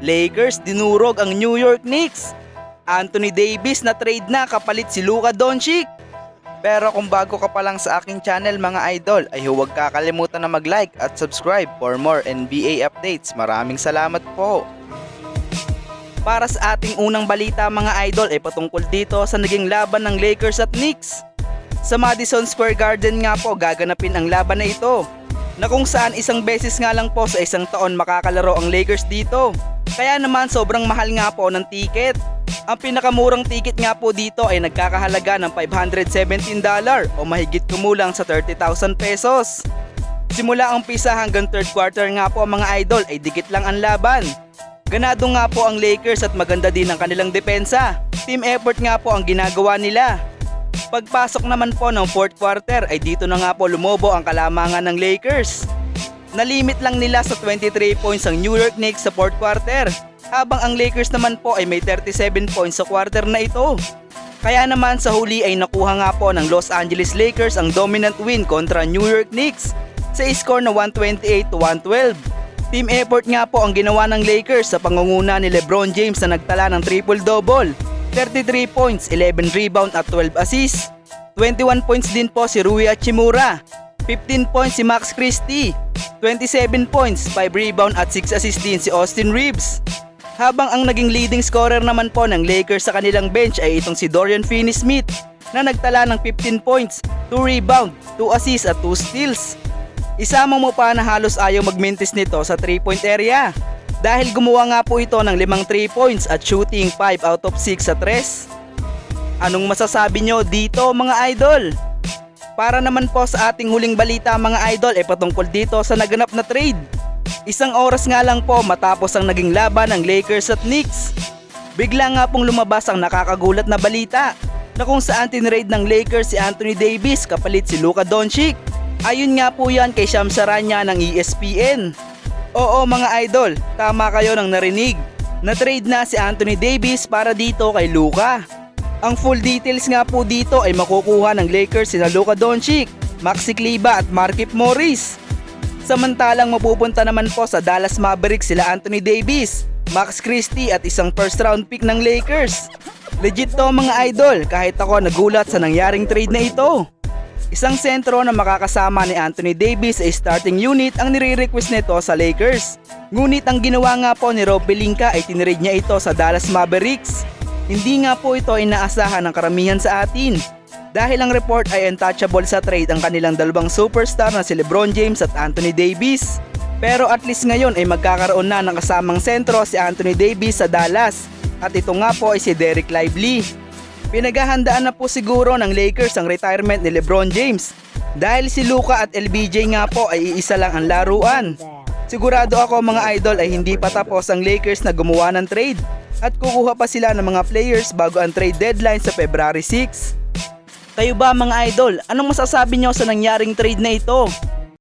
Lakers dinurog ang New York Knicks. Anthony Davis na trade na kapalit si Luka Doncic. Pero kung bago ka pa lang sa aking channel mga idol, ay huwag kakalimutan na mag-like at subscribe for more NBA updates. Maraming salamat po. Para sa ating unang balita mga idol ay patungkol dito sa naging laban ng Lakers at Knicks. Sa Madison Square Garden nga po gaganapin ang laban na ito, na kung saan isang beses nga lang po sa isang taon makakalaro ang Lakers dito. Kaya naman sobrang mahal nga po ng ticket. Ang pinakamurang ticket nga po dito ay nagkakahalaga ng $517 o mahigit kumulang sa 30,000 pesos. Simula ang umpisa hanggang third quarter nga po mga idol ay dikit lang ang laban. Ganado nga po ang Lakers at maganda din ang kanilang depensa. Team effort nga po ang ginagawa nila. Pagpasok naman po ng fourth quarter ay dito na nga po lumobo ang kalamangan ng Lakers. Nalimit lang nila sa 23 points ang New York Knicks sa fourth quarter, habang ang Lakers naman po ay may 37 points sa quarter na ito. Kaya naman sa huli ay nakuha nga po ng Los Angeles Lakers ang dominant win kontra New York Knicks sa score na 128-112. Team effort nga po ang ginawa ng Lakers sa pangunguna ni LeBron James na nagtala ng triple-double, 33 points, 11 rebound at 12 assists. 21 points din po si Rui Hachimura, 15 points si Max Christie, 27 points, 5 rebound at 6 assists din si Austin Reeves. Habang ang naging leading scorer naman po ng Lakers sa kanilang bench ay itong si Dorian Finney-Smith na nagtala ng 15 points, 2 rebound, 2 assists at 2 steals. Isama mo pa na halos ayaw magmintis nito sa 3-point area dahil gumawa nga po ito ng 5 3 points at shooting 5 out of 6 sa 3. Anong masasabi nyo dito mga idol? Para naman po sa ating huling balita mga idol ay patungkol dito sa naganap na trade. Isang oras nga lang po matapos ang naging laban ng Lakers at Knicks, bigla nga pong lumabas ang nakakagulat na balita na kung saan tinrade ng Lakers si Anthony Davis kapalit si Luka Doncic. Ayun nga po yan kay Shams Charania ng ESPN. Oo mga idol, tama kayo nang narinig. Na-trade na si Anthony Davis para dito kay Luka. Ang full details nga po dito ay makukuha ng Lakers sina Luka Doncic, Maxi Kleber at Markieff Morris. Samantalang mapupunta naman po sa Dallas Mavericks sila Anthony Davis, Max Christie at isang first round pick ng Lakers. Legit to mga idol, kahit ako nagulat sa nangyaring trade na ito. Isang sentro na makakasama ni Anthony Davis sa starting unit ang nire-request nito sa Lakers. Ngunit ang ginawa nga po ni Rob Pelinka ay tinrade niya ito sa Dallas Mavericks. Hindi nga po ito inaasahan ng karamihan sa atin, dahil ang report ay untouchable sa trade ang kanilang dalawang superstar na si LeBron James at Anthony Davis. Pero at least ngayon ay magkakaroon na ng kasamang sentro si Anthony Davis sa Dallas, at ito nga po ay si Dereck Lively. Pinaghahandaan na po siguro ng Lakers ang retirement ni LeBron James dahil si Luka at LBJ nga po ay iisa lang ang laruan. Sigurado ako mga idol ay hindi pa tapos ang Lakers na gumawa ng trade at kukuha pa sila ng mga players bago ang trade deadline sa February 6. Kayo ba mga idol, anong masasabi nyo sa nangyaring trade na ito?